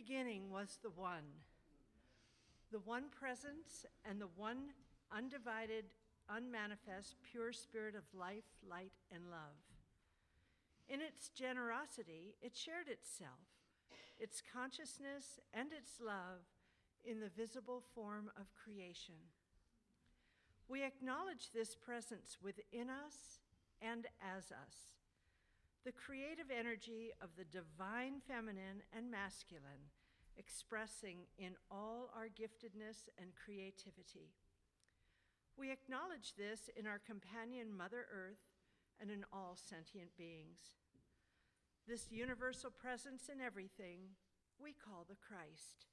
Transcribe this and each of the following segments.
beginning was the one presence and the one undivided, unmanifest, pure spirit of life, light, and love. In its generosity, it shared itself, its consciousness, and its love in the visible form of creation. We acknowledge this presence within us and as us, the creative energy of the divine feminine and masculine, expressing in all our giftedness and creativity. We acknowledge this in our companion Mother Earth and in all sentient beings. This universal presence in everything we call the Christ.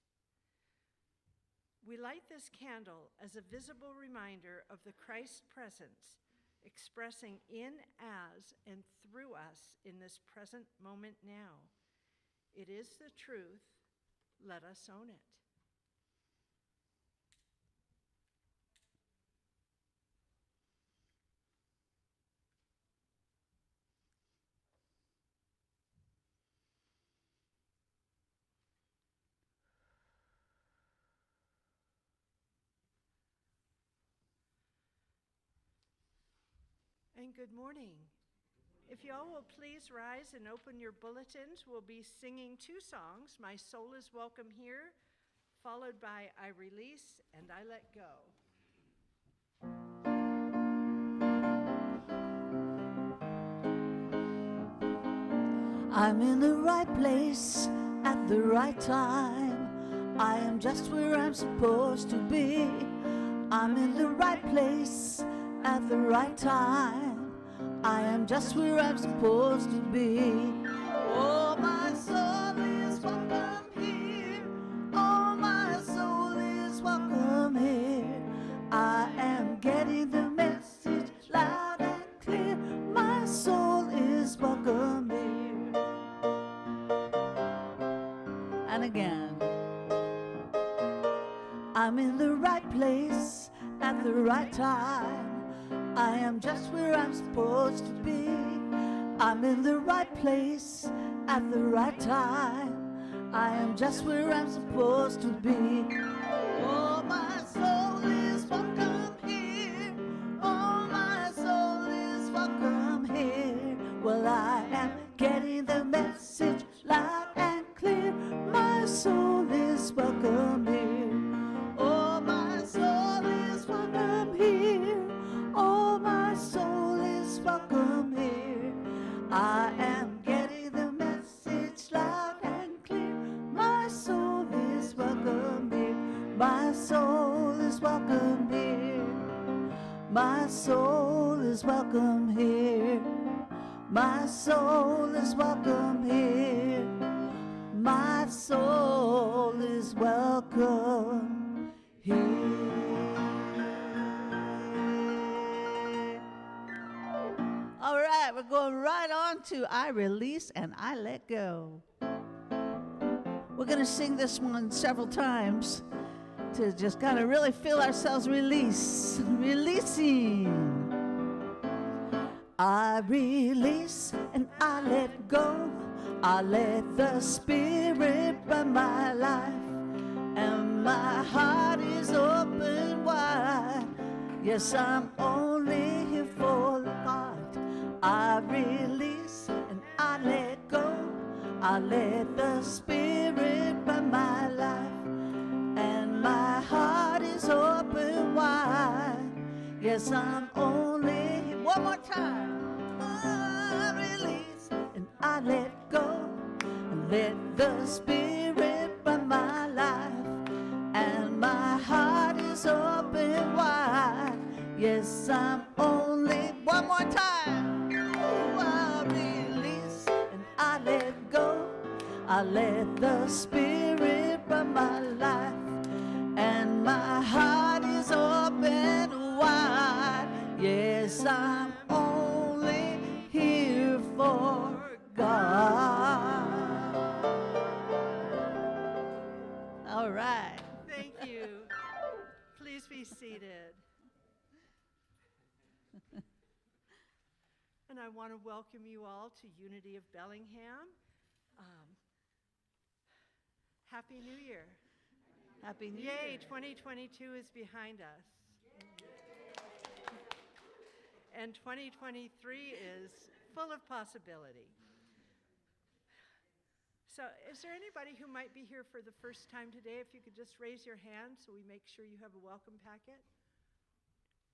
We light this candle as a visible reminder of the Christ presence, expressing in, as, and through us in this present moment now. It is the truth. Let us own it. And good morning. If you all will please rise and open your bulletins, we'll be singing two songs, My Soul is Welcome Here, followed by I Release and I Let Go. I'm in the right place at the right time. I am just where I'm supposed to be. I'm in the right place at the right time. I am just where I'm supposed to be. Oh, my soul is welcome here. Oh, my soul is welcome here. I am getting the message loud and clear. My soul is welcome here. And again. I'm in the right place at the right time. I am just where I'm supposed to be. I'm in the right place at the right time. I am just where I'm supposed to be. Oh, my soul is welcome here. Oh, my soul is welcome here. Well, I am getting the message loud and clear. My soul is welcome here. Oh, my soul is welcome here. Oh, my soul is welcome here. I am getting the message loud and clear. My soul is welcome here. My soul is welcome here. My soul is welcome here. My soul is welcome here. My soul is welcome here. All right, we're going right on to I Release and I Let Go. We're going to sing this one several times to just kind of really feel ourselves releasing. I release and I let go. I let the Spirit run my life, and my heart is open wide. Yes, I'm only here for God. I release and I let go. I let the Spirit run my life, and my heart is open wide. Yes, I'm only here. One more time. I release and I let go. And let the Spirit run my life, and my heart is open wide. Yes, I'm only. One more time. I release and I let go. I let the Spirit run my life, and my heart is open wide. Yes, I'm only here for God. All right. Thank you. Please be seated. And I want to welcome you all to Unity of Bellingham. Happy New Year. Happy New Yay, Year. 2022 is behind us. And 2023 is full of possibility. So is there anybody who might be here for the first time today? If you could just raise your hand so we make sure you have a welcome packet.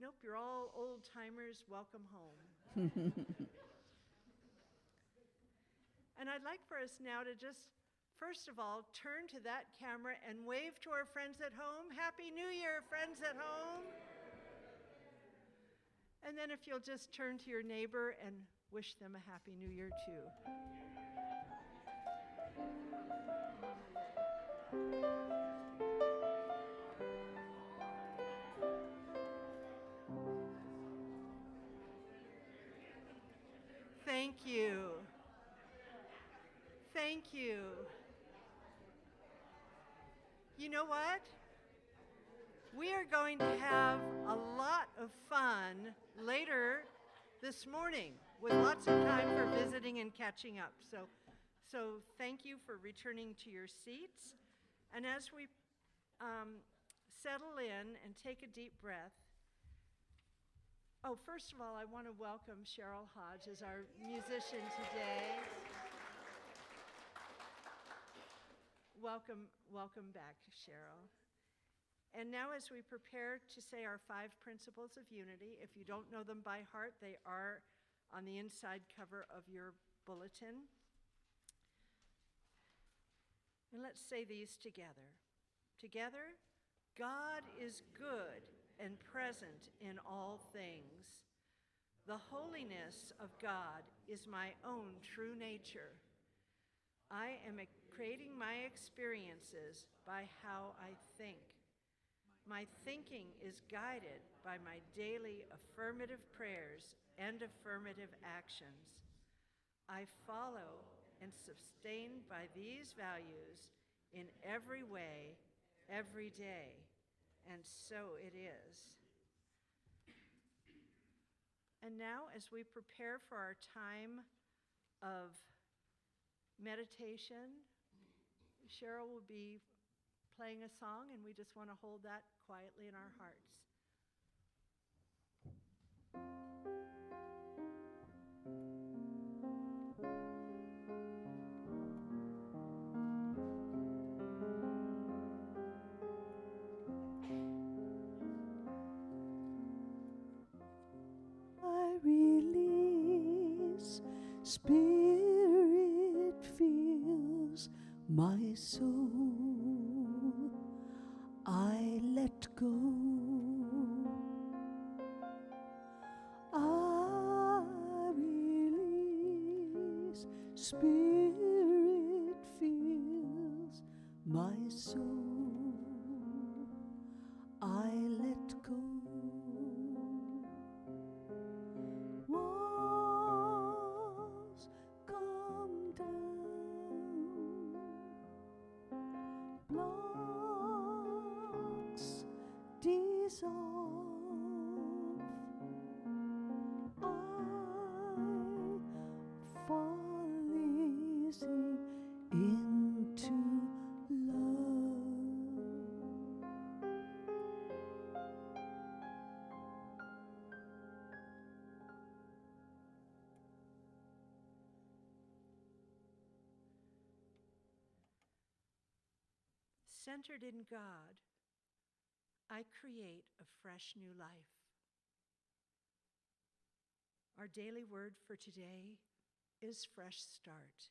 Nope, you're all old timers. Welcome home. And I'd like for us now to just, first of all, turn to that camera and wave to our friends at home. Happy New Year, friends at home. And then if you'll just turn to your neighbor and wish them a Happy New Year too. Thank you. Thank you. You know what? We are going to have a lot of fun later this morning with lots of time for visiting and catching up. So thank you for returning to your seats. And as we settle in and take a deep breath, first of all, I want to welcome Cheryl Hodge as our musician today. Welcome back, Cheryl. And now as we prepare to say our 5 principles of unity, if you don't know them by heart, they are on the inside cover of your bulletin. And let's say these together. Together, God is good and present in all things. The holiness of God is my own true nature. I am creating my experiences by how I think. My thinking is guided by my daily affirmative prayers and affirmative actions. I follow and sustain by these values in every way, every day, and so it is. And now, as we prepare for our time of meditation, Cheryl will be playing a song, and we just want to hold that quietly in our hearts. I release, Spirit fills my soul. I let go. I release, Spirit fills my soul. I let go. Walls come down, blocks dissolve. I fall easy into love. Centered in God, I create a fresh new life. Our daily word for today is fresh start.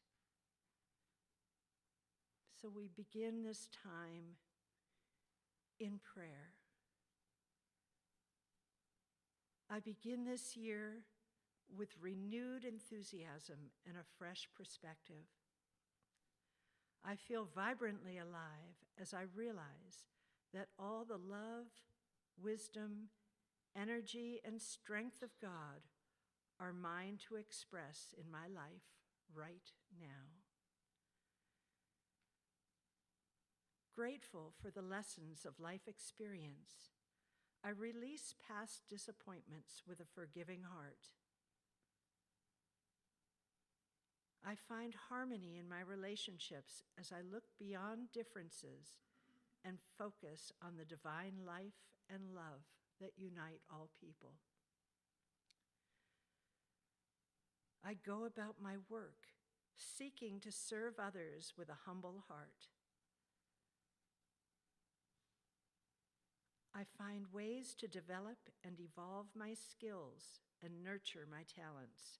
So we begin this time in prayer. I begin this year with renewed enthusiasm and a fresh perspective. I feel vibrantly alive as I realize that all the love, wisdom, energy, and strength of God are mine to express in my life right now. Grateful for the lessons of life experience, I release past disappointments with a forgiving heart. I find harmony in my relationships as I look beyond differences and focus on the divine life and love that unite all people. I go about my work, seeking to serve others with a humble heart. I find ways to develop and evolve my skills and nurture my talents,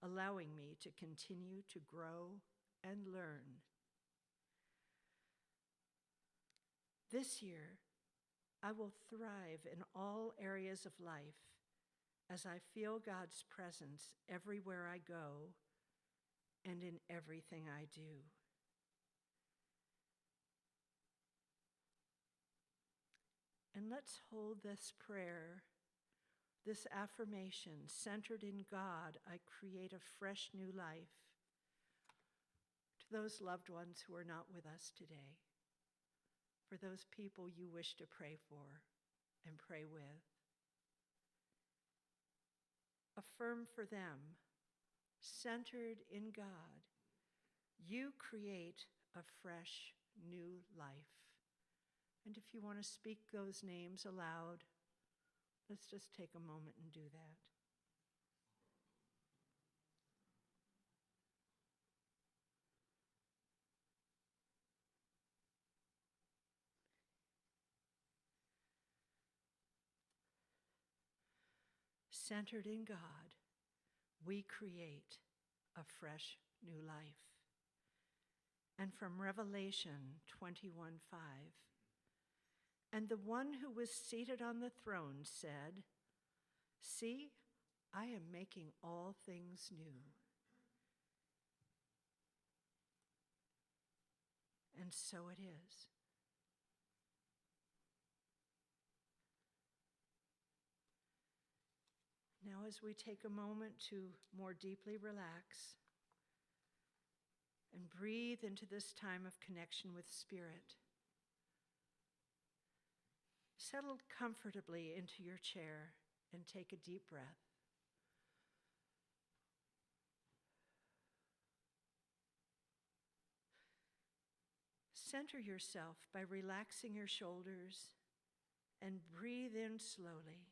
allowing me to continue to grow and learn. This year, I will thrive in all areas of life as I feel God's presence everywhere I go and in everything I do. And let's hold this prayer, this affirmation centered in God. I create a fresh new life. To those loved ones who are not with us today, for those people you wish to pray for and pray with. Affirm for them, centered in God, you create a fresh new life. And if you want to speak those names aloud, let's just take a moment and do that. Centered in God, we create a fresh new life. And from Revelation 21:5, and the one who was seated on the throne said, "See, I am making all things new." And so it is. Now, as we take a moment to more deeply relax and breathe into this time of connection with Spirit, settle comfortably into your chair and take a deep breath. Center yourself by relaxing your shoulders and breathe in slowly.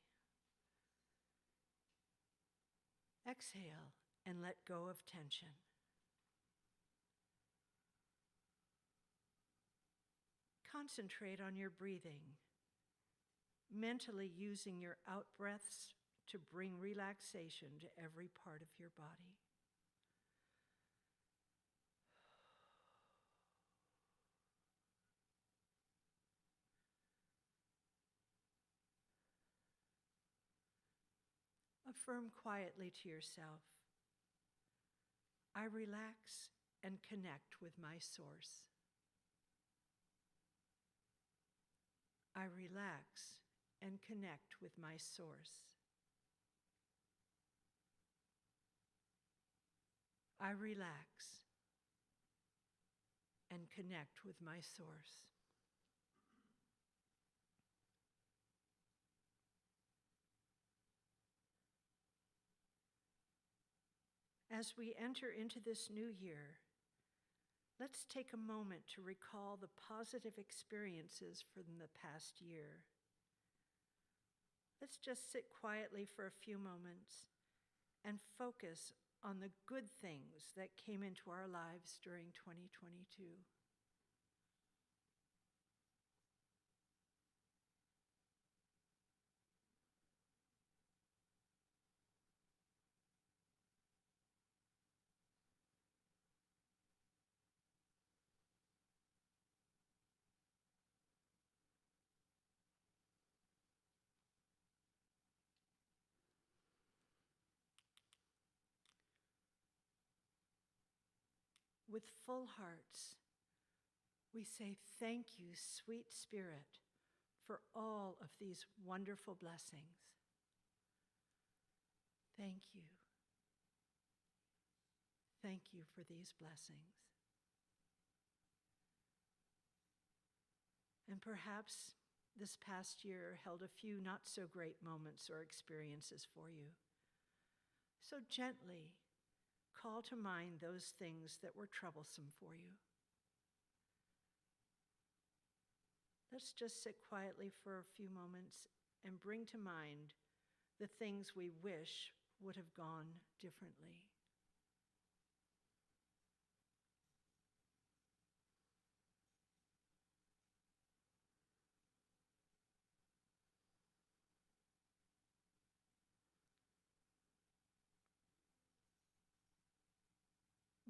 Exhale and let go of tension. Concentrate on your breathing, mentally using your out-breaths to bring relaxation to every part of your body. Affirm quietly to yourself, I relax and connect with my source. I relax and connect with my source. I relax and connect with my source. As we enter into this new year, let's take a moment to recall the positive experiences from the past year. Let's just sit quietly for a few moments and focus on the good things that came into our lives during 2022. With full hearts, we say thank you, sweet Spirit, for all of these wonderful blessings. Thank you. Thank you for these blessings. And perhaps this past year held a few not so great moments or experiences for you. So gently call to mind those things that were troublesome for you. Let's just sit quietly for a few moments and bring to mind the things we wish would have gone differently.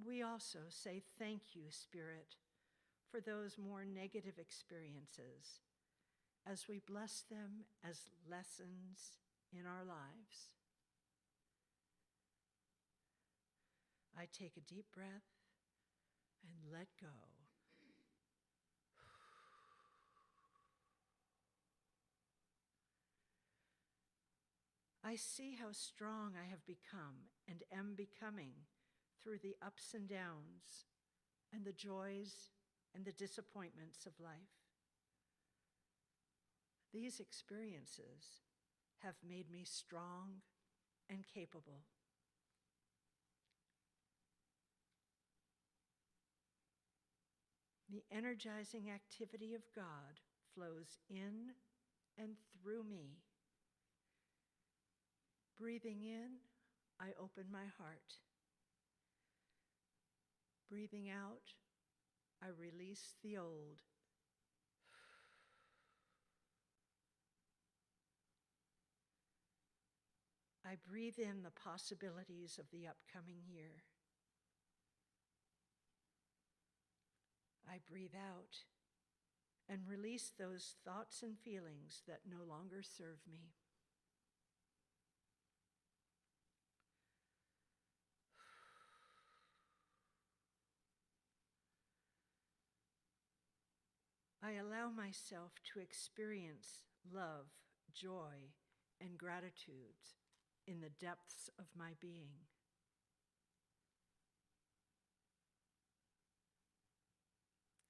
We also say thank you, Spirit, for those more negative experiences as we bless them as lessons in our lives. I take a deep breath and let go. I see how strong I have become and am becoming through the ups and downs and the joys and the disappointments of life. These experiences have made me strong and capable. The energizing activity of God flows in and through me. Breathing in, I open my heart. Breathing out, I release the old. I breathe in the possibilities of the upcoming year. I breathe out and release those thoughts and feelings that no longer serve me. I allow myself to experience love, joy, and gratitude in the depths of my being.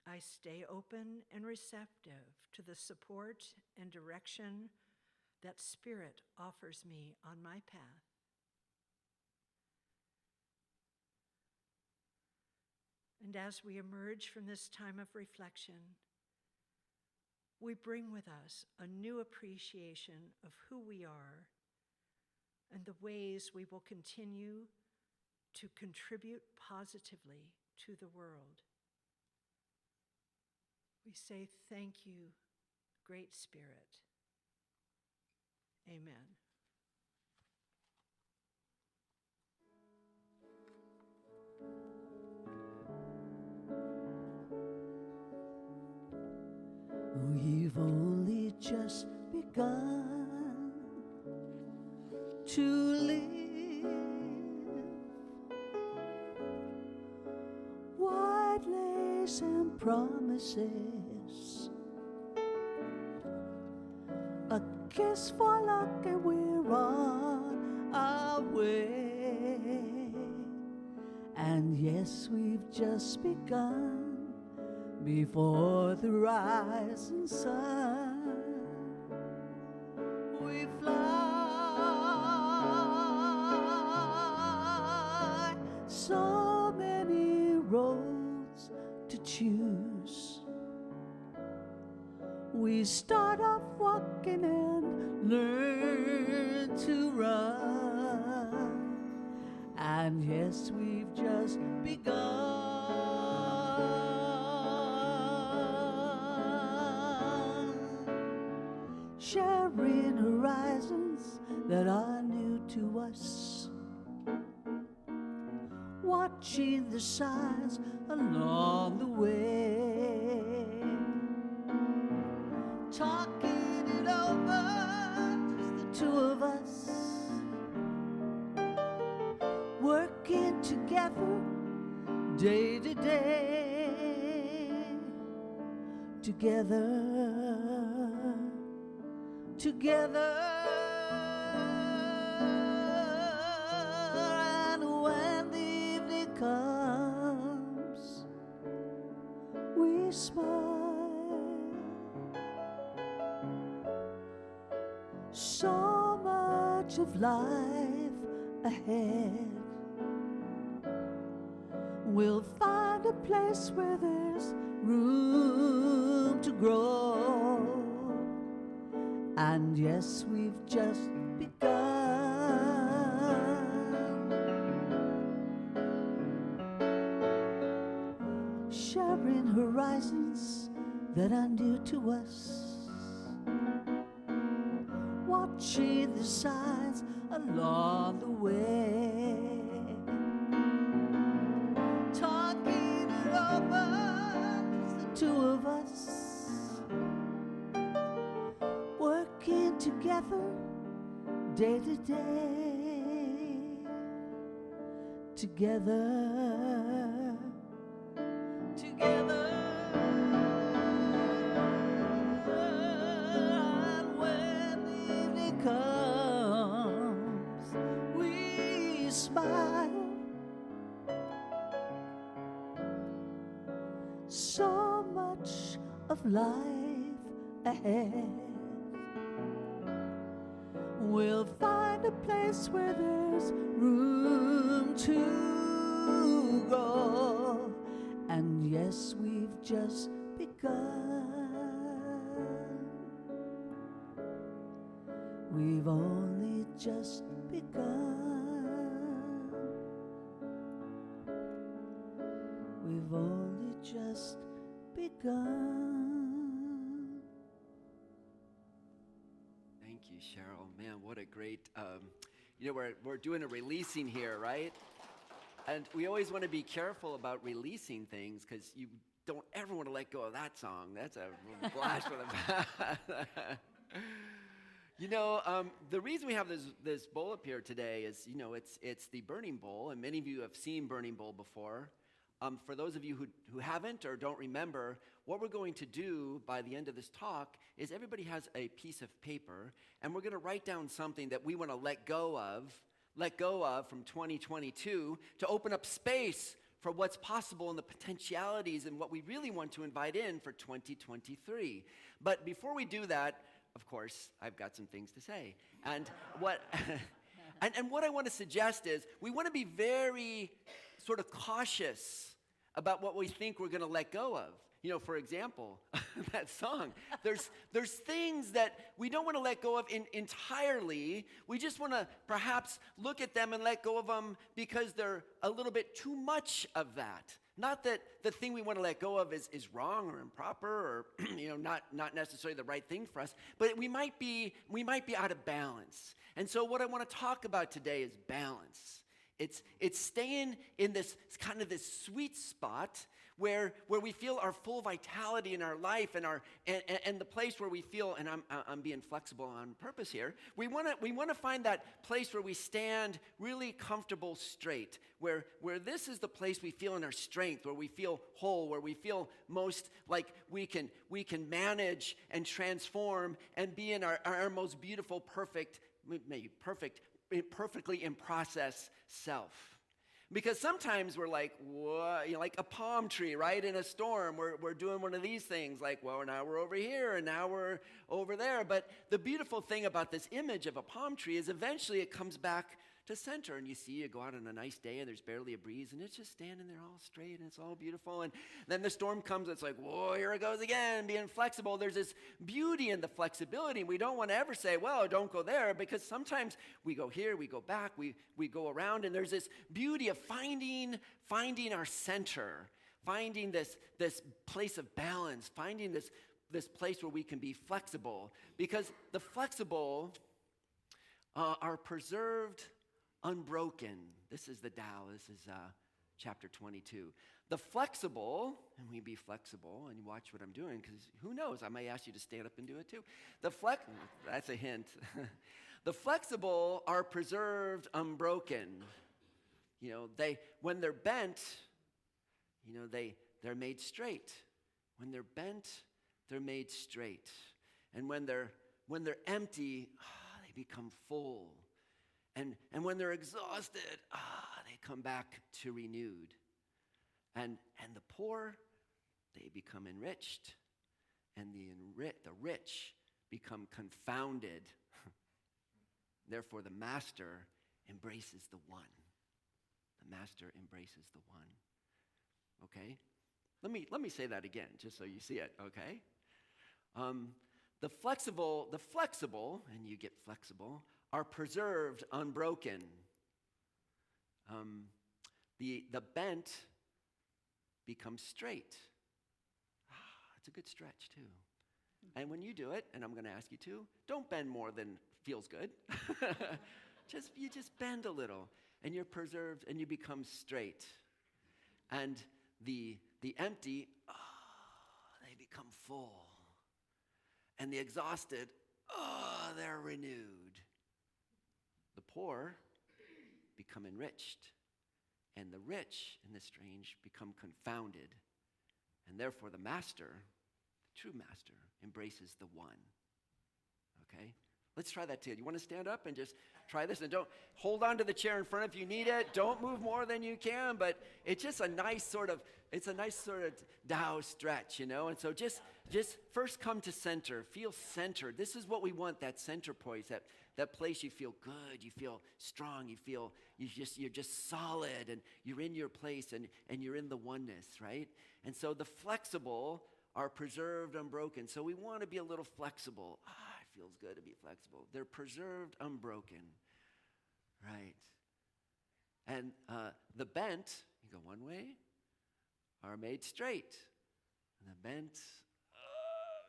I stay open and receptive to the support and direction that Spirit offers me on my path. And as we emerge from this time of reflection, we bring with us a new appreciation of who we are and the ways we will continue to contribute positively to the world. We say thank you, Great Spirit. Amen. We've only just begun to live. White lace and promises, a kiss for luck, and we're on our way. And yes, we've just begun. Before the rising sun, we fly. So many roads to choose. We start off walking and learn to run. And yes, we've just begun. Sharing horizons that are new to us, watching the signs along the way, talking it over, just the two of us, working together day to day, together, and when the evening comes, we smile. So much of life ahead, we'll find a place where there's room to grow. And yes, we've just begun, sharing horizons that are new to us, watching the signs along the way, talking it over, the two of us, working together day to day, together, together. And when the evening comes, we smile. So much of life ahead. We'll find a place where there's room to go. And yes, we've just begun. We've only just begun. We've only just begun. Thank you, Cheryl. Man, what a great, we're doing a releasing here, right? And we always want to be careful about releasing things because you don't ever want to let go of that song. That's a blast from the past. The reason we have this bowl up here today is, it's the Burning Bowl, and many of you have seen Burning Bowl before. For those of you who haven't or don't remember, what we're going to do by the end of this talk is everybody has a piece of paper, and we're going to write down something that we want to let go of from 2022 to open up space for what's possible and the potentialities and what we really want to invite in for 2023. But before we do that, of course, I've got some things to say. And what and what I want to suggest is we want to be very sort of cautious about what we think we're going to let go of. For example, that song, there's things that we don't want to let go of entirely. We just want to perhaps look at them and let go of them because they're a little bit too much of that. Not that the thing we want to let go of is wrong or improper or not necessarily the right thing for us, but we might be out of balance. And so what I want to talk about today is balance. It's staying in this kind of this sweet spot where we feel our full vitality in our life and the place where we feel, and I'm being flexible on purpose here. We want to find that place where we stand really comfortable straight, where this is the place we feel in our strength, where we feel whole, where we feel most like we can manage and transform and be in our most beautiful, perfectly in process self. Because sometimes we're like, what? Like a palm tree, right? In a storm, we're doing one of these things, like, well, now we're over here, and now we're over there. But the beautiful thing about this image of a palm tree is eventually it comes back to center, and you go out on a nice day, and there's barely a breeze, and it's just standing there all straight, and it's all beautiful. And then the storm comes, it's like, whoa, here it goes again, being flexible. There's this beauty in the flexibility. We don't want to ever say, well, don't go there, because sometimes we go here, we go back, we go around, and there's this beauty of finding our center, finding this place of balance, finding this place where we can be flexible, because the flexible are preserved unbroken. This is the Tao. This is chapter 22. The flexible, and we be flexible, and you watch what I'm doing, because who knows, I may ask you to stand up and do it too. That's a hint. The flexible are preserved unbroken. When they're bent, they're made straight. When they're bent, they're made straight. And when they're empty, they become full. And when they're exhausted, they come back to renewed. And the poor, they become enriched. And the rich become confounded. Therefore, the master embraces the one. The master embraces the one. okay? Let me say that again, just so you see it, okay? The flexible, and you get flexible, are preserved, unbroken. The bent becomes straight. It's a good stretch, too. And when you do it, and I'm going to ask you to, don't bend more than feels good. You just bend a little, and you're preserved, and you become straight. And the empty, they become full. And the exhausted, they're renewed. The poor become enriched, and the rich and the strange become confounded. And therefore the master, the true master, embraces the one. Okay? Let's try that together. You want to stand up and just try this? And don't hold on to the chair in front if you need it. Don't move more than you can, but it's just a nice sort of Tao stretch, you know? And so just first come to center. Feel centered. This is what we want, that center point, that place you feel good, you feel strong, you're just solid, and you're in your place, and you're in the oneness, right? And so the flexible are preserved, unbroken. So we want to be a little flexible. It feels good to be flexible. They're preserved, unbroken, right? And the bent, you go one way, are made straight. And the bent,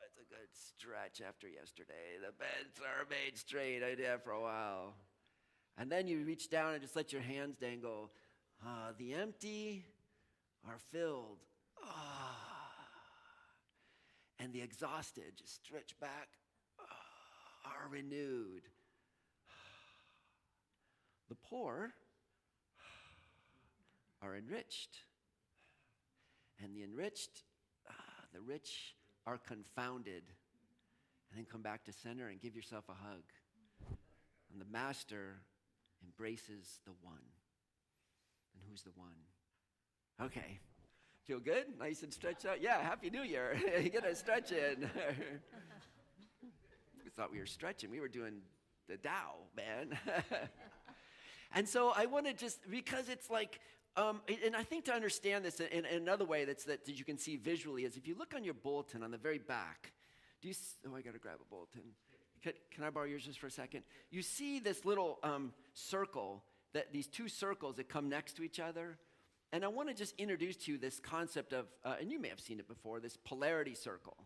it's a good stretch after yesterday. The bents are made straight. I did that for a while. And then you reach down and just let your hands dangle. The empty are filled. And the exhausted just stretch back, are renewed. The poor are enriched. And the enriched, the rich are confounded. And then come back to center and give yourself a hug. And the master embraces the one. And who's the one? Okay. Feel good? Nice and stretched out? Yeah, Happy New Year. You get a stretch in. We thought we were stretching. We were doing the Tao, man. And so I want to just, because it's like, and I think to understand this in another way that you can see visually is if you look on your bulletin on the very back, I got to grab a bulletin. Can I borrow yours just for a second? You see this little circle, these two circles that come next to each other. And I want to just introduce to you this concept of, and you may have seen it before, this polarity circle.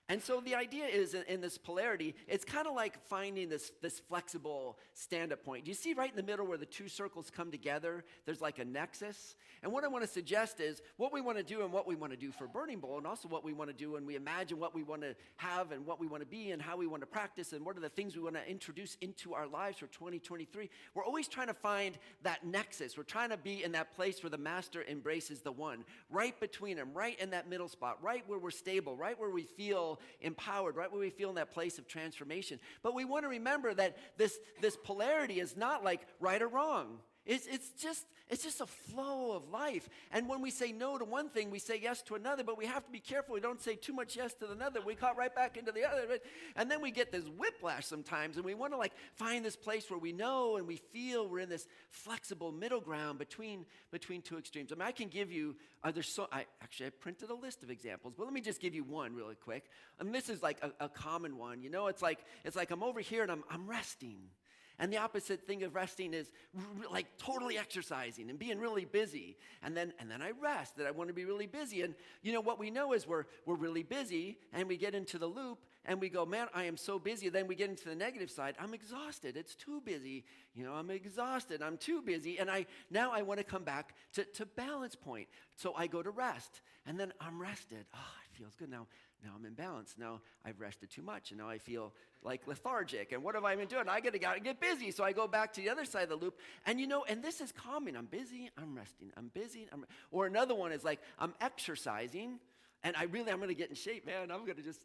And so the idea is in this polarity, it's kind of like finding this flexible stand-up point. Do you see right in the middle where the two circles come together? There's like a nexus. And what I want to suggest is what we want to do and what we want to do for Burning Bowl, and also what we want to do when we imagine what we want to have and what we want to be and how we want to practice and what are the things we want to introduce into our lives for 2023. We're always trying to find that nexus. We're trying to be in that place where the master embraces the one, right between them, right in that middle spot, right where we're stable, right where we feel empowered, right where we feel in that place of transformation. But we want to remember that this polarity is not like right or wrong. It's just a flow of life. And when we say no to one thing, we say yes to another, but we have to be careful. We don't say too much yes to another. We got right back into the other. And then we get this whiplash sometimes, and we want to like find this place where we know and we feel we're in this flexible middle ground between two extremes. I mean, I can give you, I printed a list of examples, but let me just give you one really quick. And this is like a common one. You know, it's like I'm over here and I'm resting. And the opposite thing of resting is like totally exercising and being really busy. And then I rest, that I want to be really busy. And you know what we know is we're really busy, and we get into the loop and we go, man, I am so busy. Then we get into the negative side. I'm exhausted. It's too busy. You know, I'm exhausted. I'm too busy. And now I want to come back to balance point. So I go to rest, and then I'm rested. It feels good. Now I'm in balance. Now I've rested too much, and now I feel like lethargic. And what have I been doing? I got to get busy. So I go back to the other side of the loop. And you know, and this is common. I'm busy, I'm resting. I'm busy, or another one is like I'm exercising, and I'm going to get in shape, man. I'm going to just,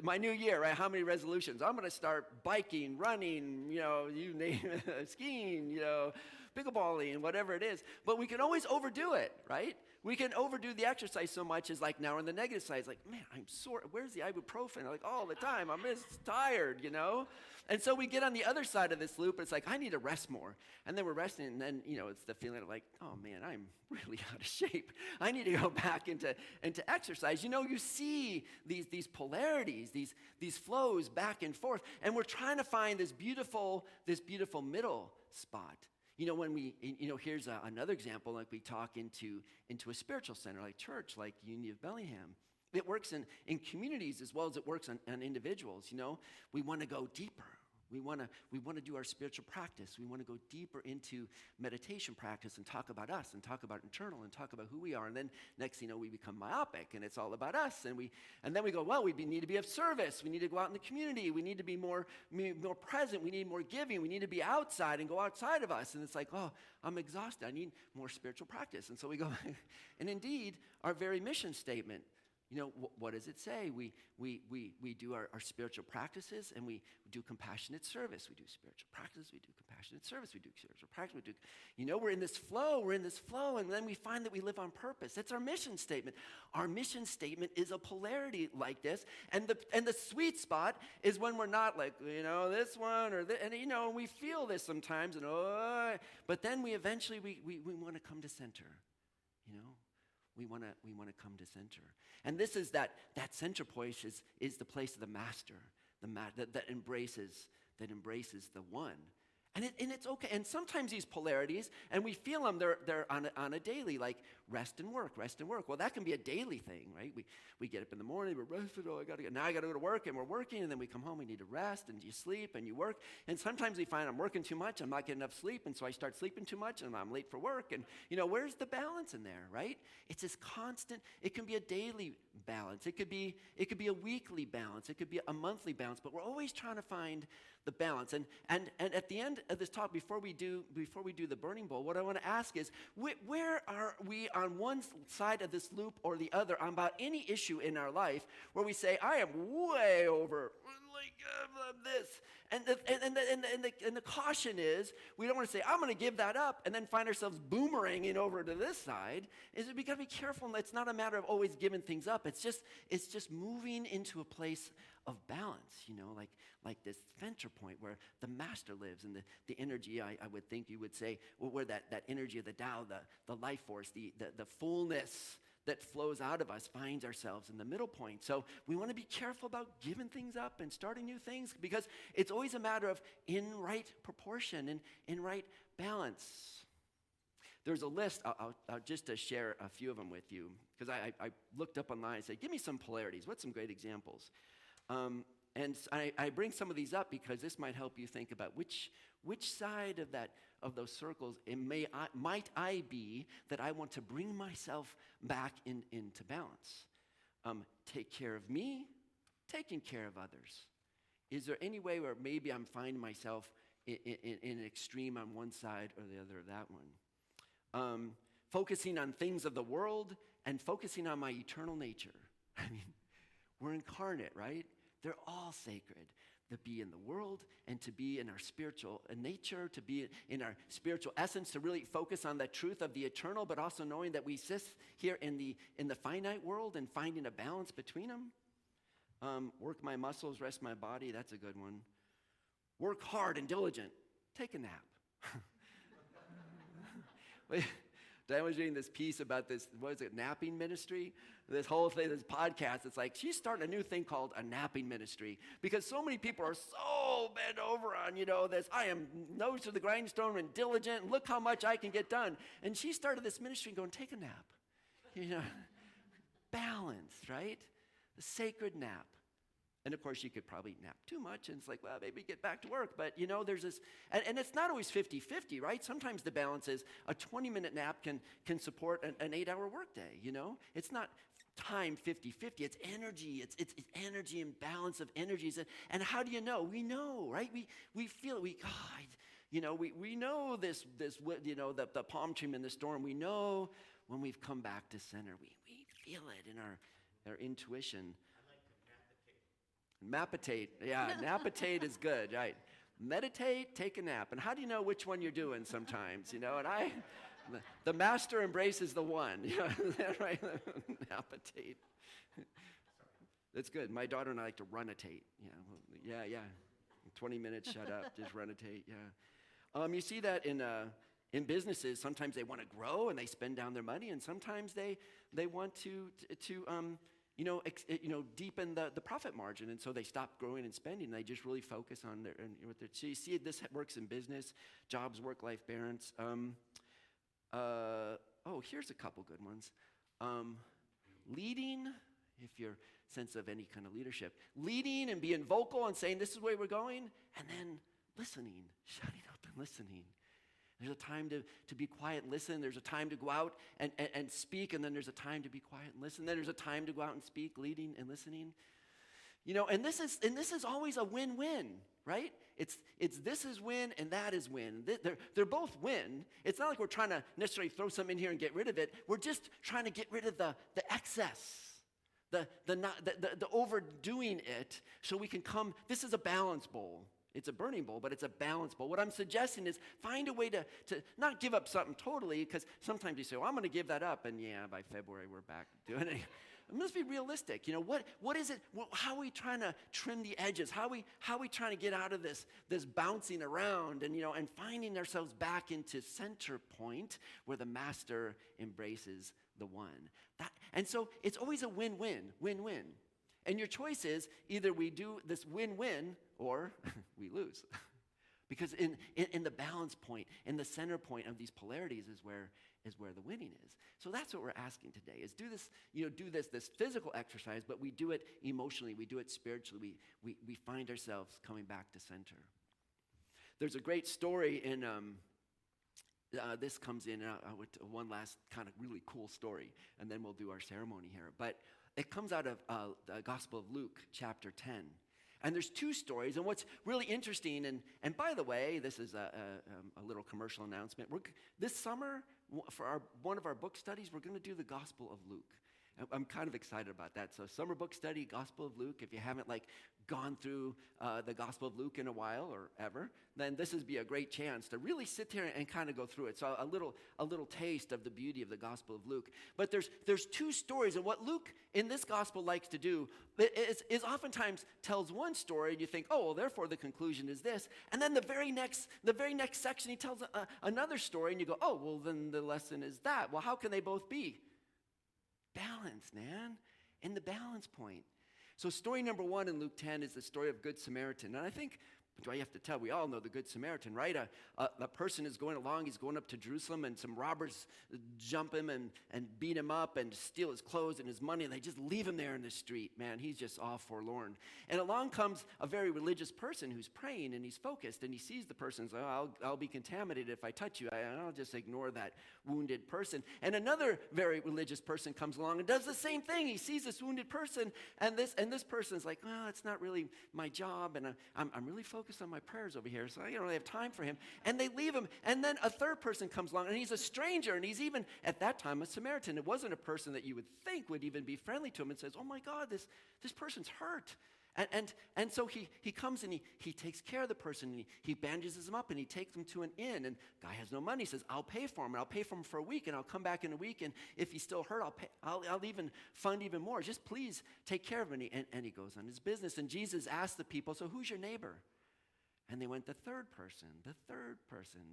my new year, right? How many resolutions? I'm going to start biking, running, you know, you name it, skiing, you know, pickleballing, whatever it is. But we can always overdo it, right? We can overdo the exercise so much as like now on the negative side, it's like, man, I'm sore. Where's the ibuprofen? Like all the time, I'm just tired, you know? And so we get on the other side of this loop, it's like, I need to rest more. And then we're resting, and then, it's the feeling of like, oh man, I'm really out of shape. I need to go back into exercise. You see these polarities, these flows back and forth, and we're trying to find this beautiful middle spot. When we, here's another example, like we talk into a spiritual center, like church, like Unity of Bellingham. It works in communities as well as it works on individuals. We want to go deeper. We want to do our spiritual practice. We want to go deeper into meditation practice and talk about us and talk about internal and talk about who we are. And then next thing you know, we become myopic and it's all about us. And then we go, well, we need to be of service. We need to go out in the community. We need to be more present. We need more giving. We need to be outside and go outside of us. And it's like, oh, I'm exhausted. I need more spiritual practice. And so we go, and indeed, our very mission statement, what does it say? We do our spiritual practices, and we do compassionate service. We do spiritual practice. We do compassionate service. We do spiritual practice. We're in this flow. And then we find that we live on purpose. That's our mission statement. Our mission statement is a polarity like this. And the sweet spot is when we're not like, this one or this. And, we feel this sometimes. But then we eventually, we want to come to center, We want to come to center. And this is that center point is the place of the master, that embraces the one. And it's okay. And sometimes these polarities, and we feel them, they're on a daily, like rest and work. Well, that can be a daily thing, right? We get up in the morning, we're rested, now I got to go to work, and we're working, and then we come home, we need to rest, and you sleep, and you work. And sometimes we find I'm working too much, I'm not getting enough sleep, and so I start sleeping too much, and I'm late for work. And, where's the balance in there, right? It's this constant, it can be a daily balance. It could be a weekly balance. It could be a monthly balance, but we're always trying to find the balance. And at the end of this talk, before we do the burning bowl, what I want to ask is, where are we on one side of this loop or the other on about any issue in our life where we say, I am way over this, and the caution is we don't want to say I'm going to give that up and then find ourselves boomeranging over to this side. Is we got to be careful, and it's not a matter of always giving things up. It's just moving into a place of balance, like this center point where the master lives, and the energy, I would think you would say, where that energy of the Tao, the life force, the fullness that flows out of us finds ourselves in the middle point. So we want to be careful about giving things up and starting new things, because it's always a matter of in right proportion and in right balance. There's a list, I'll just to share a few of them with you, because I looked up online and said, give me some polarities. What's some great examples? And I bring some of these up because this might help you think about which side of those circles might I be that I want to bring myself back into balance. Take care of me, taking care of others. Is there any way where maybe I'm finding myself in an extreme on one side or the other of that one? Focusing on things of the world and focusing on my eternal nature. I mean, we're incarnate, right? They're all sacred. To be in the world and to be in our spiritual nature, to be in our spiritual essence, to really focus on the truth of the eternal, but also knowing that we exist here in the finite world and finding a balance between them. Work my muscles, rest my body. That's a good one. Work hard and diligent. Take a nap. Diane was reading this piece about this, napping ministry? This whole thing, this podcast, it's like she's starting a new thing called a napping ministry, because so many people are so bent over on, this, I am nose to the grindstone and diligent, and look how much I can get done. And she started this ministry going, take a nap. Balance, right? The sacred nap. And of course, you could probably nap too much, and it's like, well, maybe get back to work. But, there's this, and it's not always 50-50, right? Sometimes the balance is a 20-minute nap can support an 8-hour workday, It's not time 50-50, it's energy. It's energy and balance of energies. And how do you know? We know, right? We feel it. We know this, the palm tree in the storm. We know when we've come back to center. We feel it in our intuition. Mapitate, yeah, napitate is good, right? Meditate, take a nap. And how do you know which one you're doing sometimes, And The master embraces the one. Yeah, right? Appetite. That's good. My daughter and I like to run-a-tate. Yeah. 20 minutes, shut up, just run-a-tate, yeah. You see that in businesses. Sometimes they want to grow and they spend down their money, and sometimes they want to deepen the profit margin, and so they stop growing and spending. And they just really focus on what they're. So you see, this works in business, jobs, work-life balance. Here's a couple good ones. Leading, if you're sense of any kind of leadership, leading and being vocal and saying this is where we're going, and then listening, shutting up and listening. There's a time to be quiet and listen. There's a time to go out and speak, and then there's a time to be quiet and listen. Then there's a time to go out and speak, leading and listening. And this is always a win-win, right? It's this is win and that is win. They're both win. It's not like we're trying to necessarily throw something in here and get rid of it. We're just trying to get rid of the excess. The overdoing it, so we can come. This is a balance bowl. It's a burning bowl, but it's a balance bowl. What I'm suggesting is find a way to not give up something totally, because sometimes you say, well, I'm going to give that up, and by February we're back doing it. Let's be realistic. What is it? How are we trying to trim the edges? How are we trying to get out of this bouncing around and finding ourselves back into center point where the master embraces the one? And so it's always a win-win. And your choice is either we do this win-win or we lose. Because in the balance point, in the center point of these polarities is where the winning is. So that's what we're asking today, is do this physical exercise, but we do it emotionally, we do it spiritually. We find ourselves coming back to center. There's a great story in this comes in with one last kind of really cool story, and then we'll do our ceremony here. But it comes out of the Gospel of Luke, chapter 10. And there's two stories, and what's really interesting, and by the way, this is a little commercial announcement. This summer, for one of our book studies, we're going to do the Gospel of Luke. I'm kind of excited about that. So summer book study, Gospel of Luke. If you haven't gone through the Gospel of Luke in a while or ever, then this would be a great chance to really sit there and kind of go through it. So a little taste of the beauty of the Gospel of Luke. But there's two stories, and what Luke in this Gospel likes to do is oftentimes tells one story, and you think, oh, well, therefore the conclusion is this. And then the very next section, he tells another story, and you go, oh, well, then the lesson is that. Well, how can they both be? Balance, man, in the balance point. So story number 1 in Luke 10 is the story of Good Samaritan. And I think, do I have to tell, we all know the Good Samaritan, right? A person is going along, he's going up to Jerusalem, and some robbers jump him and beat him up and steal his clothes and his money, and they just leave him there in the street. Man, he's just all forlorn. And along comes a very religious person who's praying, and he's focused, and he sees the person, so I'll be contaminated if I touch you. I'll just ignore that wounded person. And another very religious person comes along and does the same thing. He sees this wounded person, and this person's like, well, it's not really my job, and I'm really focused on my prayers over here, so I don't really have time for him. And they leave him, and then a third person comes along, and he's a stranger, and he's even, at that time, a Samaritan. It wasn't a person that you would think would even be friendly to him, and says, oh my God, this person's hurt. And so he comes and he takes care of the person, and he bandages him up, and he takes him to an inn, and guy has no money. He says, I'll pay for him, and I'll pay for him for a week, and I'll come back in a week, and if he's still hurt, I'll even fund even more. Just please take care of him. And he goes on his business. And Jesus asked the people, so who's your neighbor? And they went, the third person.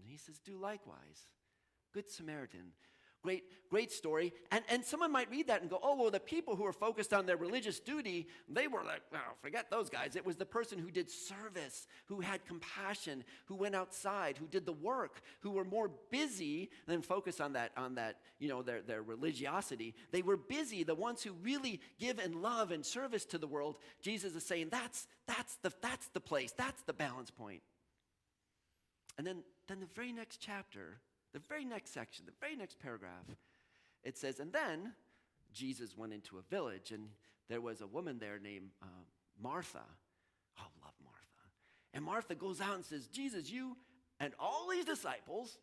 He says, do likewise. Good Samaritan. Great story. And someone might read that and go, oh, well, the people who were focused on their religious duty, they were like, well, forget those guys. It was the person who did service, who had compassion, who went outside, who did the work, who were more busy than focus on that, their religiosity. They were busy, the ones who really give and love and service to the world. Jesus is saying that's the place, that's the balance point. And then the very next chapter, the very next section, the very next paragraph, it says, and then Jesus went into a village, and there was a woman there named Martha. Oh, love Martha. And Martha goes out and says, Jesus, you and all these disciples,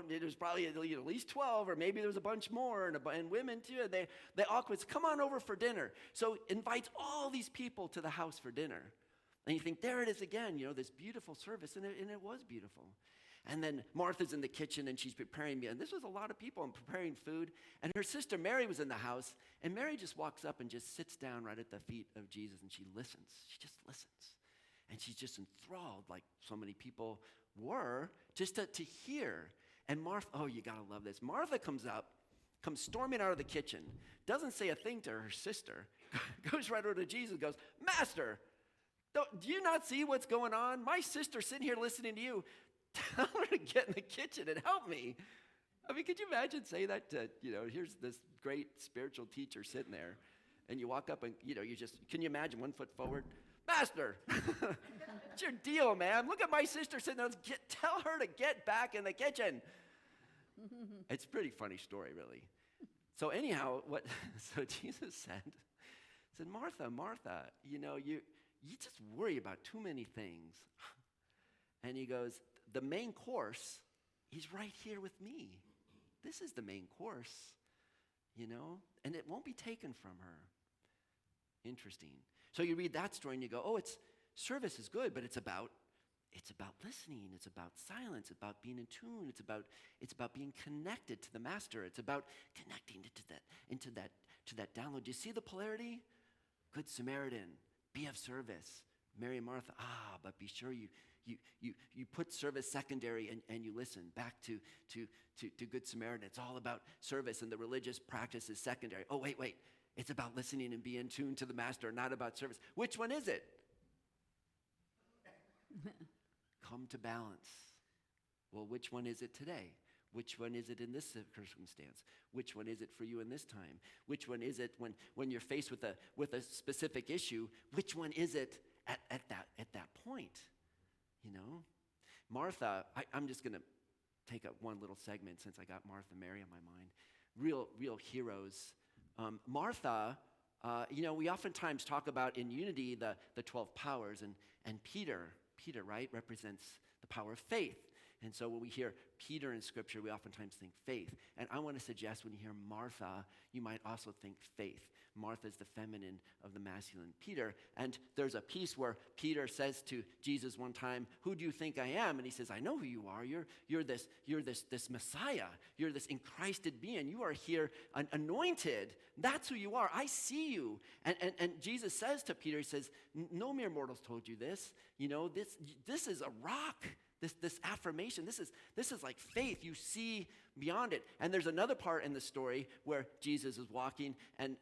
there's probably at least 12, or maybe there was a bunch more, and women too, they all come on over for dinner. So invites all these people to the house for dinner. And you think, there it is again, this beautiful service, and it was beautiful. And then Martha's in the kitchen, and she's preparing meal. And this was a lot of people and preparing food. And her sister Mary was in the house. And Mary just walks up and just sits down right at the feet of Jesus, and she listens. She just listens. And she's just enthralled, like so many people were, just to hear. And Martha, oh, you got to love this. Martha comes storming out of the kitchen, doesn't say a thing to her sister, goes right over to Jesus and goes, Master, do you not see what's going on? My sister's sitting here listening to you. Tell her to get in the kitchen and help me. I mean, could you imagine saying that to, here's this great spiritual teacher sitting there, and you walk up and, can you imagine 1 foot forward? Master, what's your deal, man? Look at my sister sitting there. Tell her to get back in the kitchen. It's a pretty funny story, really. So anyhow, so Jesus said, Martha, Martha, you just worry about too many things. And he goes, the main course is right here with me. This is the main course, and it won't be taken from her. Interesting. So you read that story and you go, oh, service is good, but it's about listening. It's about silence. It's about being in tune. It's about being connected to the master. It's about connecting to that download. Do you see the polarity? Good Samaritan, be of service. Mary and Martha, but be sure you put service secondary and you listen. Back to Good Samaritan. It's all about service, and the religious practice is secondary. Oh, wait. It's about listening and being tuned to the master, not about service. Which one is it? Come to balance. Well, which one is it today? Which one is it in this circumstance? Which one is it for you in this time? Which one is it when you're faced with a specific issue? Which one is it at that point? Martha, I'm just going to take up one little segment since I got Martha and Mary on my mind. Real heroes. Martha, we oftentimes talk about in unity the 12 powers, and Peter, right, represents the power of faith. And so when we hear Peter in Scripture, we oftentimes think faith. And I want to suggest when you hear Martha, you might also think faith. Martha is the feminine of the masculine Peter. And there's a piece where Peter says to Jesus one time, who do you think I am? And he says, I know who you are. You're this Messiah. You're this Enchristed being. You are here anointed. That's who you are. I see you. And Jesus says to Peter, he says, no mere mortals told you this. This is a rock. This affirmation, this is like faith. You see beyond it. And there's another part in the story where Jesus is walking and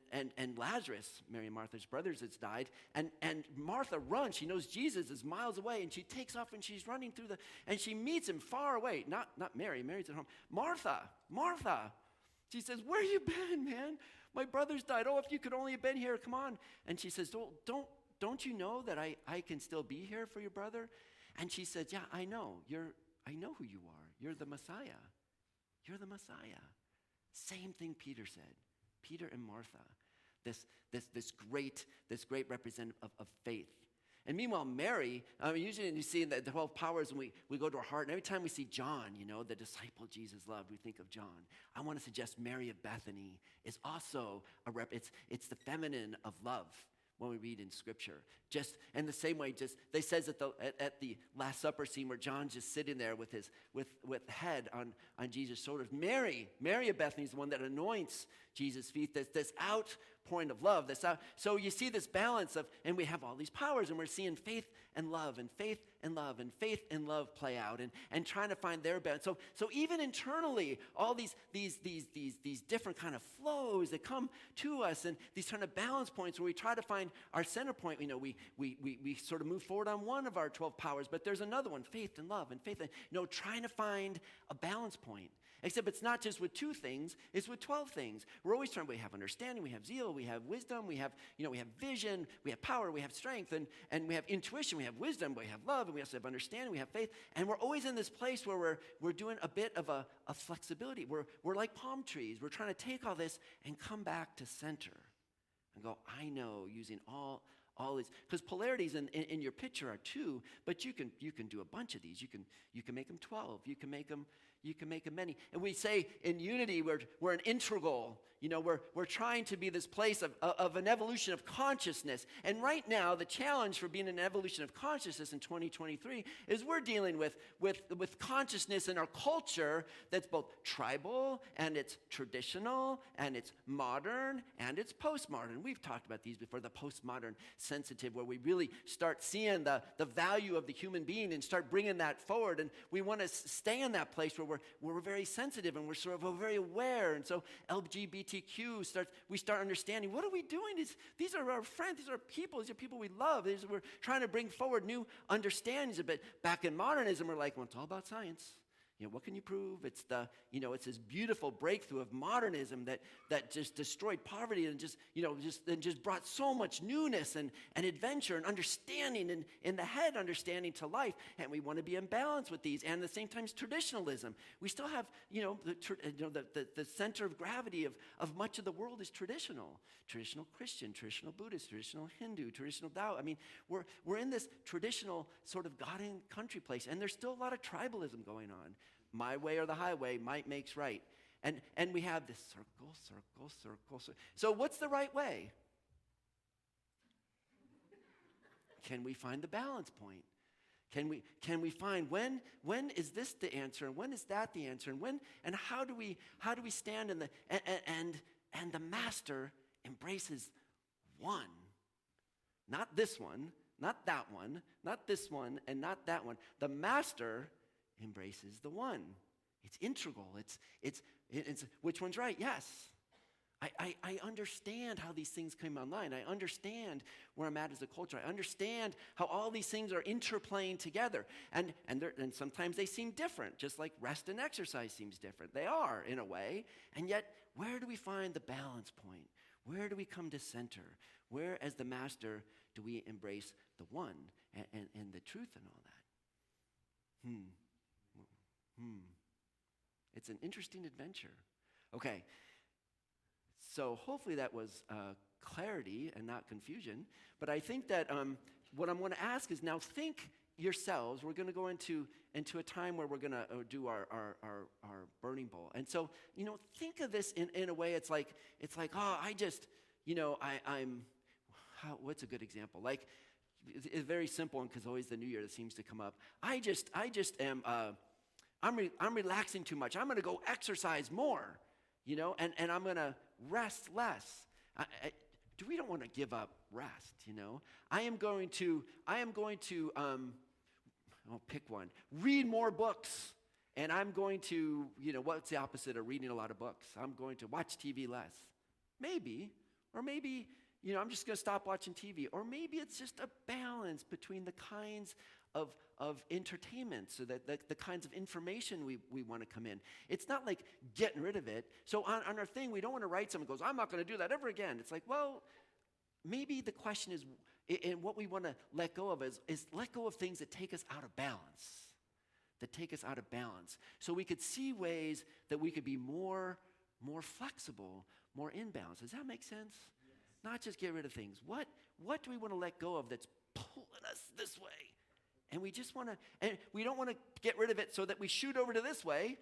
Lazarus, Mary and Martha's brothers, has died. And Martha runs. She knows Jesus is miles away, and she takes off and she's running through and she meets him far away. Not Mary. Mary's at home. Martha. She says, where you been, man? My brother's died. Oh, if you could only have been here, come on. And she says, don't you know that I can still be here for your brother? And she said, yeah, I know. I know who you are. You're the Messiah. You're the Messiah. Same thing Peter said. Peter and Martha. This great representative of faith. And meanwhile, Mary, usually you see in the 12 powers when we go to our heart, and every time we see John, the disciple Jesus loved, we think of John. I want to suggest Mary of Bethany is also it's the feminine of love. When we read in Scripture, just in the same way, they says at the Last Supper scene where John's just sitting there with the head on Jesus' shoulders. Mary of Bethany is the one that anoints Jesus' feet. This outpouring of love. So you see this balance and we have all these powers, and we're seeing faith and love, and faith and love, and faith and love play out, and trying to find their balance. So even internally, all these different kind of flows that come to us, and these kind of balance points where we try to find our center point. We sort of move forward on one of our 12 powers, but there's another one, faith and love, and faith, and trying to find a balance point. Except it's not just with 2 things, it's with 12 things. We're always trying, we have understanding, we have zeal, we have wisdom, we have vision, we have power, we have strength, and we have intuition, we have wisdom, we have love, and we also have understanding, we have faith. And we're always in this place where we're doing a bit of a flexibility. We're like palm trees. We're trying to take all this and come back to center and go, I know, using all these, because polarities in your picture are 2, but you can do a bunch of these. You can make them 12. You can make them you can make a many. And we say in unity, we're an integral. We're trying to be this place of an evolution of consciousness. And right now, the challenge for being an evolution of consciousness in 2023 is we're dealing with consciousness in our culture that's both tribal, and it's traditional, and it's modern, and it's postmodern. We've talked about these before, the postmodern sensitive, where we really start seeing the value of the human being and start bringing that forward. And we want to stay in that place where we're very sensitive and we're very aware. And so LGBTQ we start understanding, what are we doing? These are our friends, these are people we love. We're trying to bring forward new understandings. But back in modernism, we're like, well, it's all about science. What can you prove? It's it's this beautiful breakthrough of modernism that just destroyed poverty and just brought so much newness and adventure and understanding and in the head understanding to life. And we want to be in balance with these. And at the same time, traditionalism. We still have the center of gravity of much of the world is traditional Christian, traditional Buddhist, traditional Hindu, traditional Tao. I mean, we're in this traditional sort of God and country place, and there's still a lot of tribalism going on. My way or the highway, might makes right. And we have this circle. So what's the right way? Can we find the balance point? Can we find when is this the answer and when is that the answer and how do we stand in the and the master embraces one. Not this one, not that one, not this one and not that one. The master embraces the one. It's integral. It's which one's right? Yes. I understand how these things come online. I understand where I'm at as a culture. I understand how all these things are interplaying together. And sometimes they seem different, just like rest and exercise seems different. They are, in a way. And yet, where do we find the balance point? Where do we come to center? Where, as the master, do we embrace the one and the truth and all that? It's an interesting adventure. Okay. So hopefully that was clarity and not confusion. But I think that what I'm going to ask is now think yourselves. We're going to go into a time where we're going to do our burning bowl. And so, think of this in a way. It's like what's a good example? Like, it's very simple, and because always the new year that seems to come up. I'm relaxing too much. I'm going to go exercise more. And I'm going to rest less. We don't want to give up rest, I am going to, I'll pick one, read more books. And I'm going to, what's the opposite of reading a lot of books? I'm going to watch TV less. Maybe, or maybe, I'm just going to stop watching TV. Or maybe it's just a balance between the kinds of entertainment, so that the kinds of information we want to come in. It's not like getting rid of it. So on our thing, we don't want to write someone goes, I'm not going to do that ever again. It's like, well, maybe the question is, and what we want to let go of is let go of things that take us out of balance. So we could see ways that we could be more flexible, more in balance. Does that make sense? Yes. Not just get rid of things. What do we want to let go of that's pulling us this way? And we just want to, and we don't want to get rid of it so that we shoot over to this way.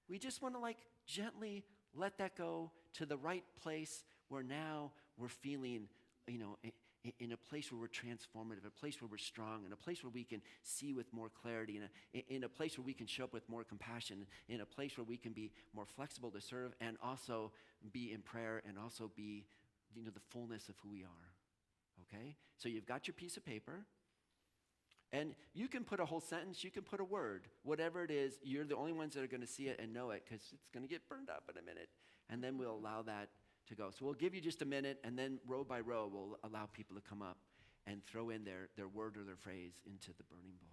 We just want to gently let that go to the right place where now we're feeling, in a place where we're transformative, a place where we're strong, in a place where we can see with more clarity, in a place where we can show up with more compassion, in a place where we can be more flexible to serve and also be in prayer and also be, the fullness of who we are. Okay? So you've got your piece of paper. And you can put a whole sentence, you can put a word, whatever it is, you're the only ones that are going to see it and know it because it's going to get burned up in a minute. And then we'll allow that to go. So we'll give you just a minute, and then row by row, we'll allow people to come up and throw in their word or their phrase into the burning bowl.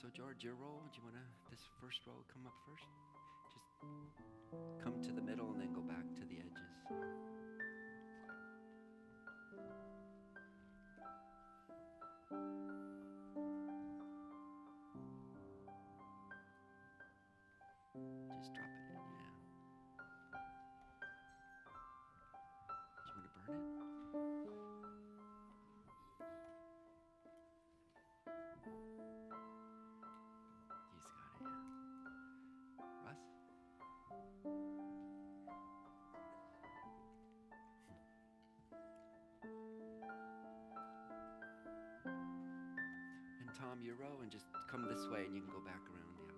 So George, your roll, do you want to, this first row come up first? Just come to the middle and then go back to the edges. Just drop it in, yeah. Do you want to burn it? He's got it, yeah. Russ? And Tom, your row, and just come this way and you can go back around the outside.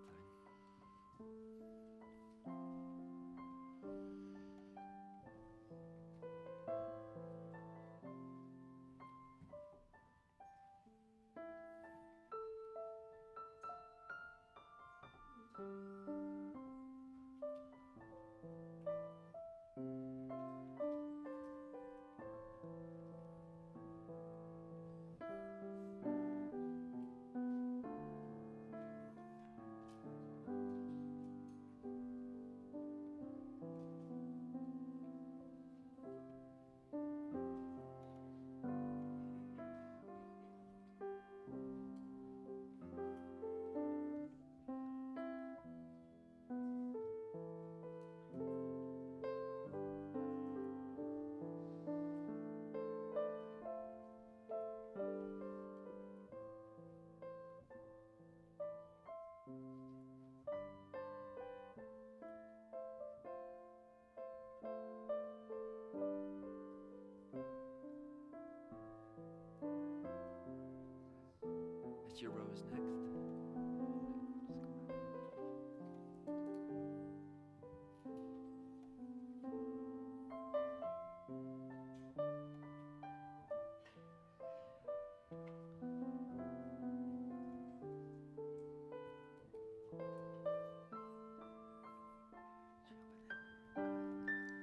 Your rose next. That's good. It's got it.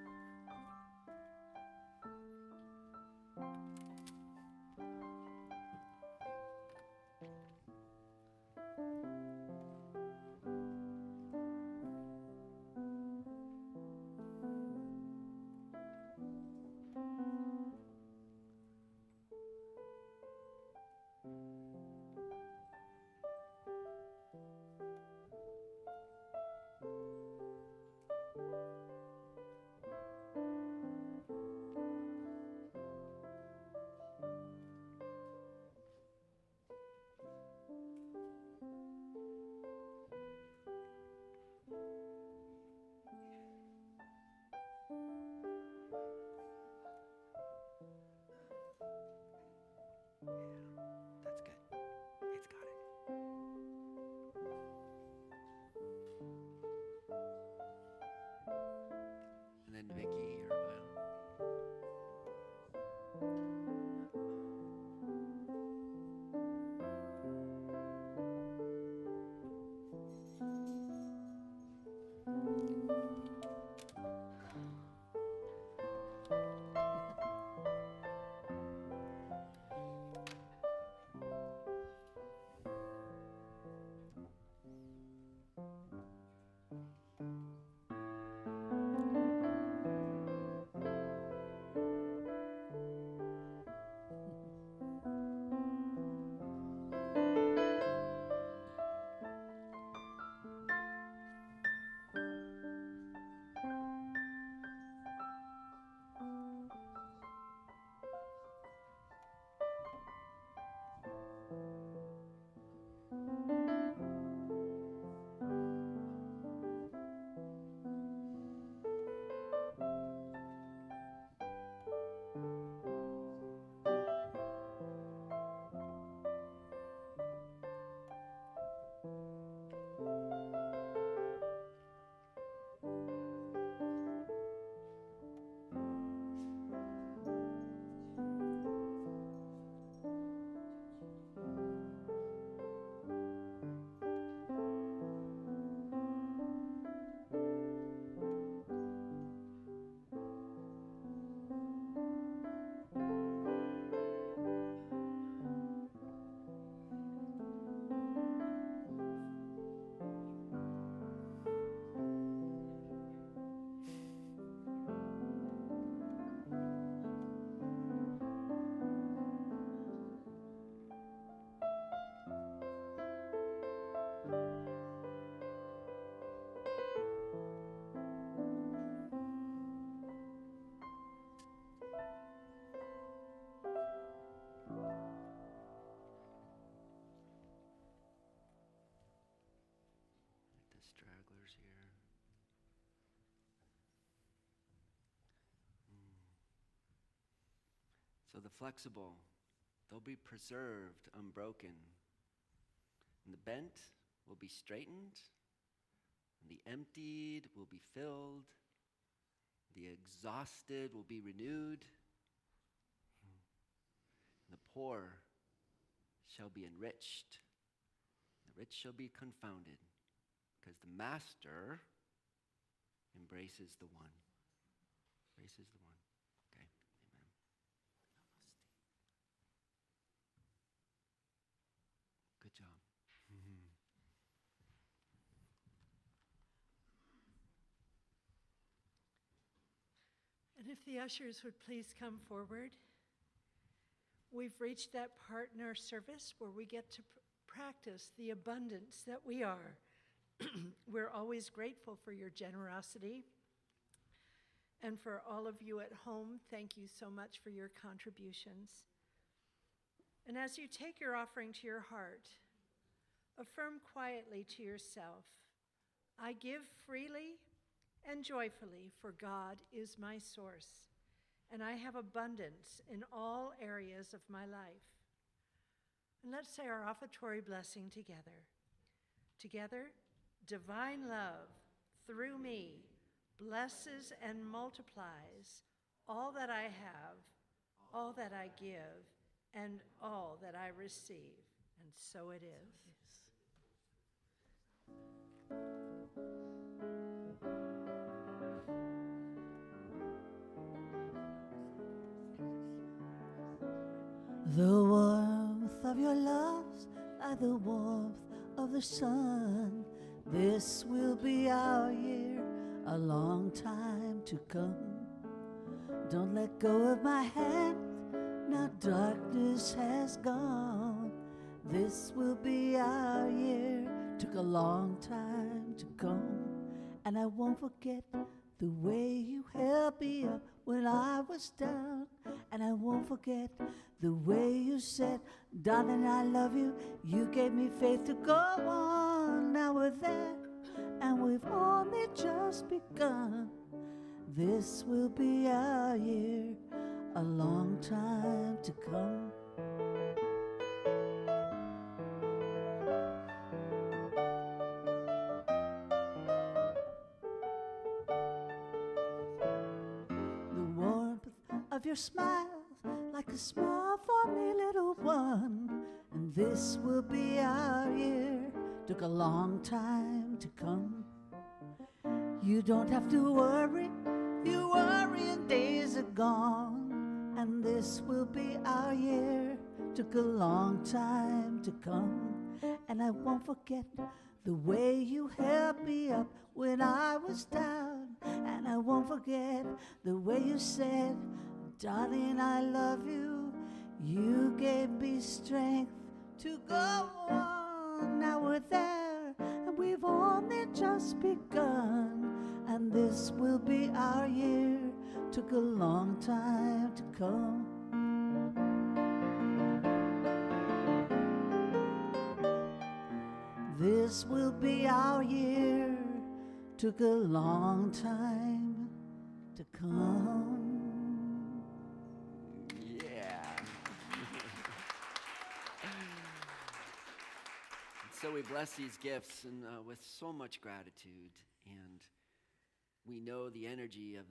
And then Vicky or Will. So the flexible, they'll be preserved, unbroken. And the bent will be straightened. And the emptied will be filled. The exhausted will be renewed. And the poor shall be enriched. The rich shall be confounded, because the master embraces the one. Embraces the one. Okay, amen. Good job. And if the ushers would please come forward. We've reached that part in our service where we get to practice the abundance that we are. We're always grateful for your generosity. And for all of you at home, thank you so much for your contributions. And as you take your offering to your heart, affirm quietly to yourself, I give freely and joyfully, for God is my source, and I have abundance in all areas of my life. And let's say our offertory blessing together. Together, divine love through me blesses and multiplies all that I have, all that I give, and all that I receive. And so it is. The warmth of your love's like the warmth of the sun. This will be our year, a long time to come. Don't let go of my hand, now darkness has gone. This will be our year, took a long time to come. And I won't forget the way you held me up when I was down. And I won't forget the way you said, darling, I love you. You gave me faith to go on. Now we're there, and we've only just begun. This will be our year, a long time to come. The warmth of your smile, like a smile for me, little one. And this will be our year, took a long time to come. You don't have to worry, you worry and days are gone. And this will be our year, took a long time to come. And I won't forget the way you held me up when I was down. And I won't forget the way you said, darling, I love you. You gave me strength to go on. Now we're there, and we've only just begun. And this will be our year, took a long time to come. This will be our year, took a long time to come. Yeah. So we bless these gifts and with so much gratitude, and we know the energy of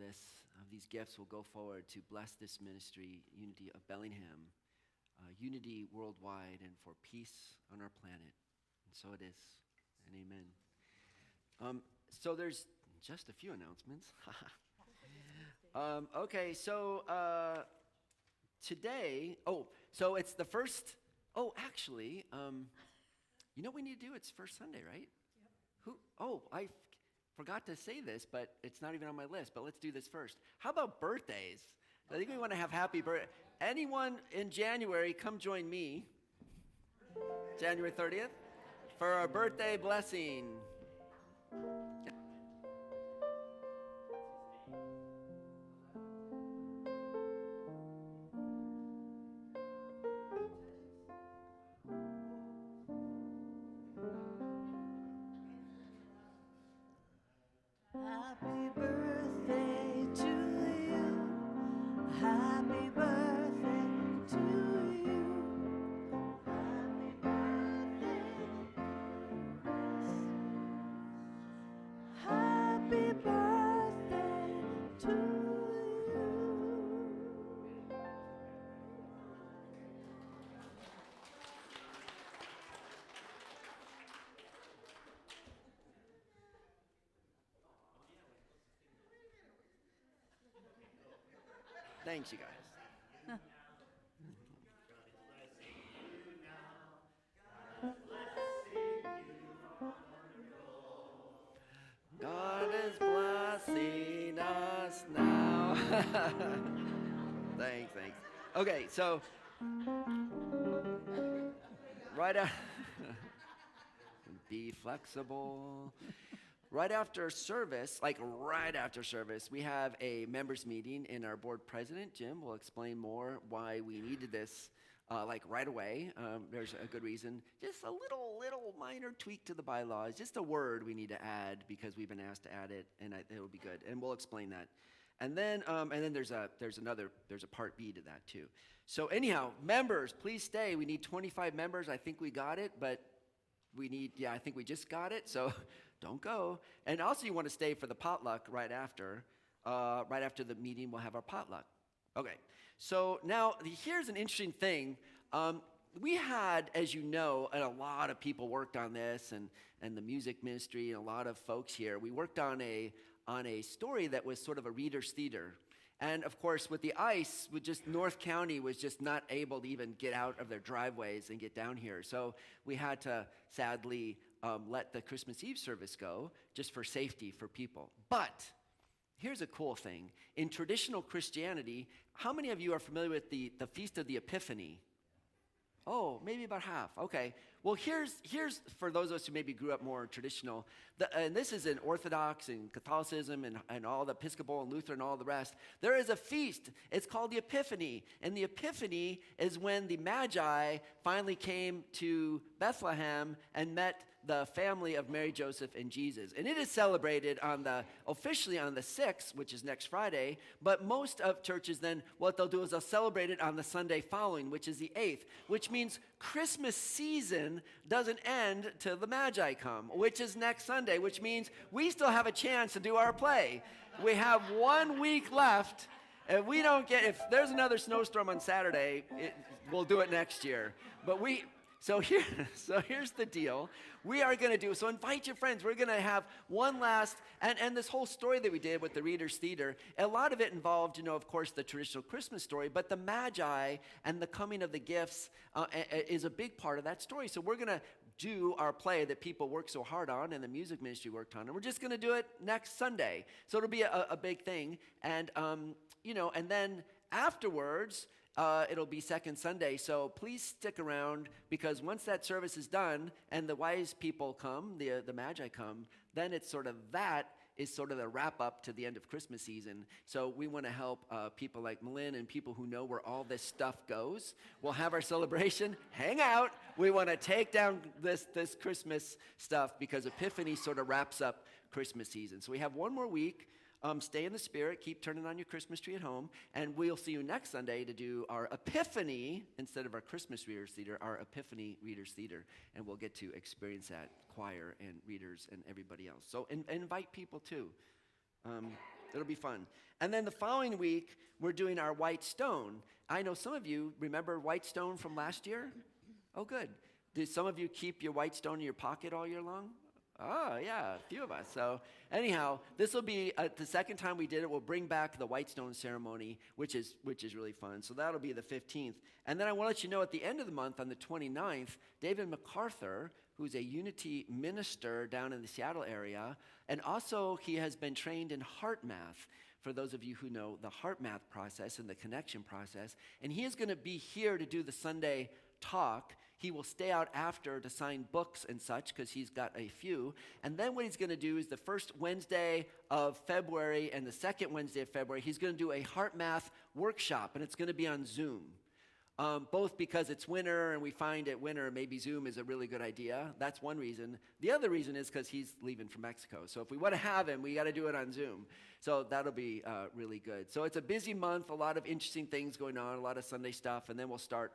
these gifts will go forward to bless this ministry, Unity of Bellingham, unity worldwide, and for peace on our planet. And so it is, and amen. So there's just a few announcements. Okay, so today, so it's the first, actually, you know what we need to do? It's first Sunday, right? Yep. I forgot to say this, but it's not even on my list, but let's do this first. How about birthdays? I think we want to have happy birthday. Anyone in January, come join me, January 30th, for our birthday blessing. Happy birthday to you. Happy birthday Thanks, you guys. God is blessing us now. Thanks. Okay, so right after, be flexible. Right after service, we have a members meeting, and our board president, Jim, will explain more why we needed this right away. There's a good reason. Just a little minor tweak to the bylaws, just a word we need to add because we've been asked to add it, and it'll be good, and we'll explain that. And then there's a part B to that too. So anyhow, members, please stay. We need 25 members. I think we got it, but I think we just got it. So don't go. And also you want to stay for the potluck right after. Right after the meeting, we'll have our potluck. Okay. So now here's an interesting thing. We had, as you know, and a lot of people worked on this, and the music ministry, and a lot of folks here. We worked on a story that was sort of a reader's theater. And of course, with the ice, North County was just not able to even get out of their driveways and get down here. So we had to sadly let the Christmas Eve service go just for safety for people. But here's a cool thing. In traditional Christianity, how many of you are familiar with the Feast of the Epiphany? Oh, maybe about half. Okay. Well, here's for those of us who maybe grew up more traditional, and this is in Orthodox and Catholicism and all the Episcopal and Lutheran and all the rest. There is a feast. It's called the Epiphany. And the Epiphany is when the Magi finally came to Bethlehem and met the family of Mary, Joseph, and Jesus. And it is celebrated officially on the 6th, which is next Friday, but most of churches then, what they'll do is they'll celebrate it on the Sunday following, which is the 8th, which means Christmas season doesn't end till the Magi come, which is next Sunday, which means we still have a chance to do our play. We have 1 week left, and if there's another snowstorm on Saturday, we'll do it next year. But So here's the deal. We are going to do, so invite your friends. We're going to have one last, and this whole story that we did with the Reader's Theater, a lot of it involved, of course, the traditional Christmas story, but the Magi and the coming of the gifts is a big part of that story. So we're going to do our play that people work so hard on and the music ministry worked on, and we're just going to do it next Sunday. So it'll be a big thing, and then afterwards, it'll be second Sunday, so please stick around, because once that service is done and the wise people come, the Magi come, then it's sort of the wrap up to the end of Christmas season. So we want to help people like Malin and people who know where all this stuff goes. We'll have our celebration, hang out. We want to take down this Christmas stuff because Epiphany sort of wraps up Christmas season. So we have 1 more week. Stay in the spirit, keep turning on your Christmas tree at home, and we'll see you next Sunday to do our Epiphany, instead of our Christmas Readers Theater, our Epiphany Readers Theater, and we'll get to experience that, choir and readers and everybody else. So invite people too. It'll be fun. And then the following week, we're doing our White Stone. I know some of you remember White Stone from last year? Oh, good. Did some of you keep your White Stone in your pocket all year long? Oh, yeah, a few of us. So anyhow, this will be the second time we did it. We'll bring back the White Stone ceremony, which is really fun. So that'll be the 15th. And then I want to let you know at the end of the month, on the 29th, David MacArthur, who's a Unity minister down in the Seattle area, and also he has been trained in heart math, for those of you who know the heart math process and the connection process. And he is going to be here to do the Sunday talk. He will stay out after to sign books and such, because he's got a few. And then what he's going to do is the first Wednesday of February and the second Wednesday of February, he's going to do a heart math workshop, and it's going to be on Zoom. Both because it's winter, and we find at winter maybe Zoom is a really good idea. That's one reason. The other reason is because he's leaving for Mexico. So if we want to have him, we got to do it on Zoom. So that'll be really good. So it's a busy month, a lot of interesting things going on, a lot of Sunday stuff, and then we'll start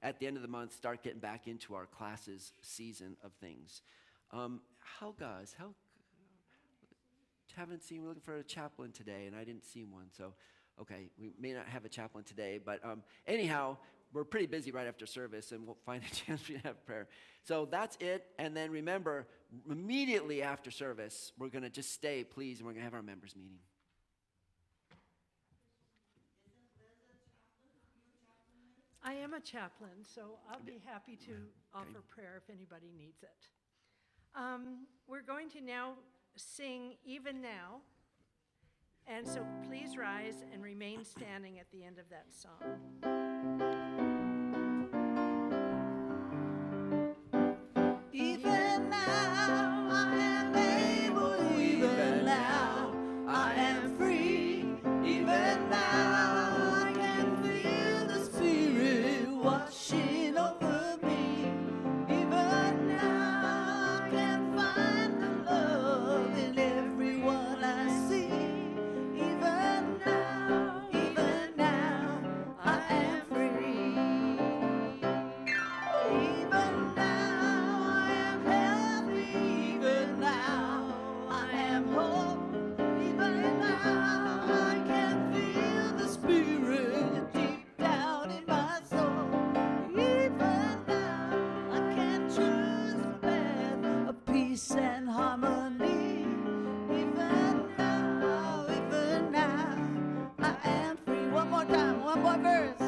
at the end of the month, start getting back into our classes season of things. Haven't seen, we're looking for a chaplain today, and I didn't see one. So, okay, we may not have a chaplain today, but anyhow, we're pretty busy right after service, and we'll find a chance to have prayer. So that's it. And then remember, immediately after service, we're going to just stay, please, and we're going to have our members meeting. I am a chaplain, so I'll be happy to offer prayer if anybody needs it. We're going to now sing Even Now, and so please rise and remain standing at the end of that song. Even now I am able, even now I am free, even now I can feel the Spirit washing over me, even now I can find the love in everyone I see, even now I am free, even now I am happy, even now I am whole, even now I can feel the Spirit deep down in my soul, even now I can choose a path of peace and harmony, even now I am free. One more time, one more verse.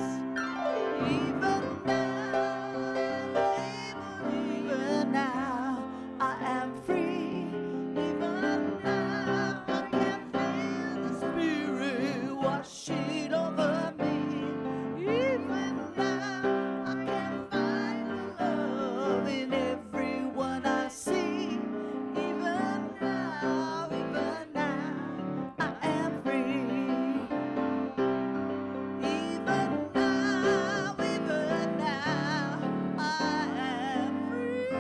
Even now I am free, even now I can feel the Spirit washing over me, even now I can find the love in everyone I see, even now I am free, even now I am free.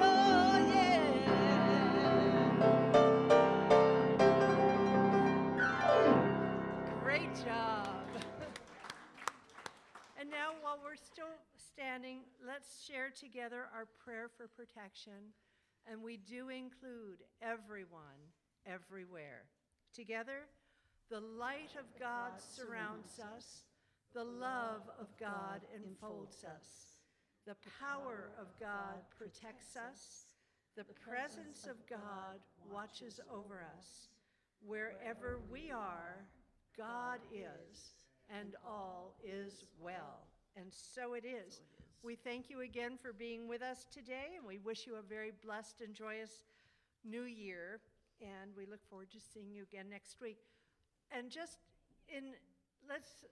Oh yeah. Great job. And now, while we're still standing, let's share together our prayer for protection. And we do include everyone, everywhere. Together, the light of God surrounds us, the love of God enfolds us, the power of God protects us, the presence of God watches over us. Wherever we are, God is, and all is well. And so it is. We thank you again for being with us today, and we wish you a very blessed and joyous new year, and we look forward to seeing you again next week. And let's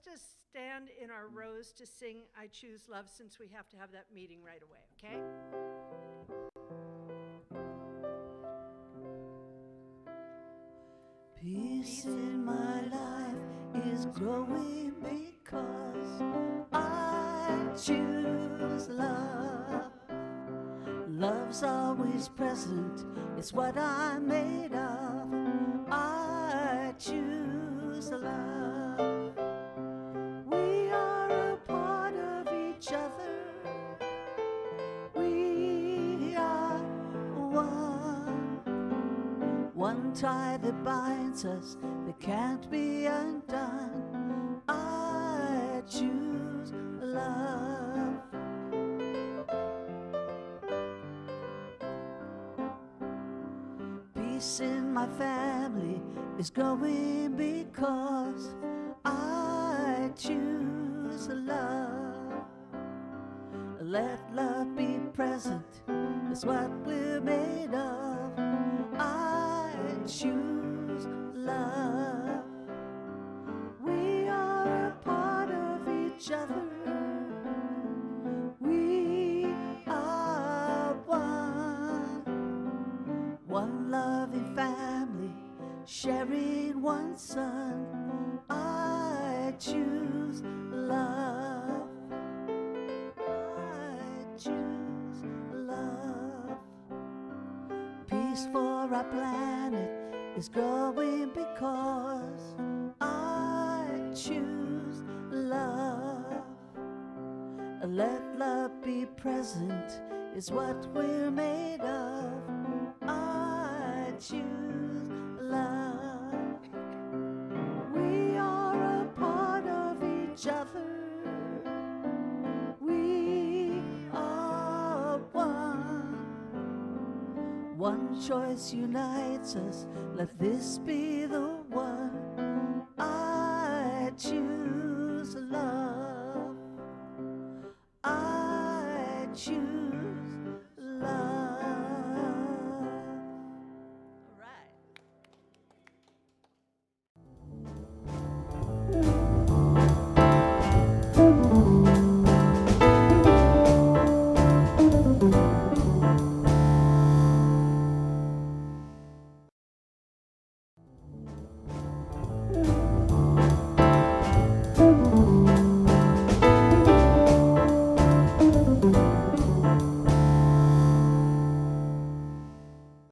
just stand in our rows to sing I Choose Love, since we have to have that meeting right away, okay? Peace in my life is growing because I choose love. Love's always present, it's what I'm made of. I choose love. We are a part of each other. We are one. One tie that binds us that can't be undone. I choose love. Peace in my family is growing because I choose love. Let love be present, it's what we're made of. I choose love. We are a part of each other. We are one. One loving family, sharing one son. I choose love. I choose love. Peace for our planet is growing because I choose love. Let love be present is what we're made of. I choose love. We are a part of each other. We are one. One choice unites us. Let this be the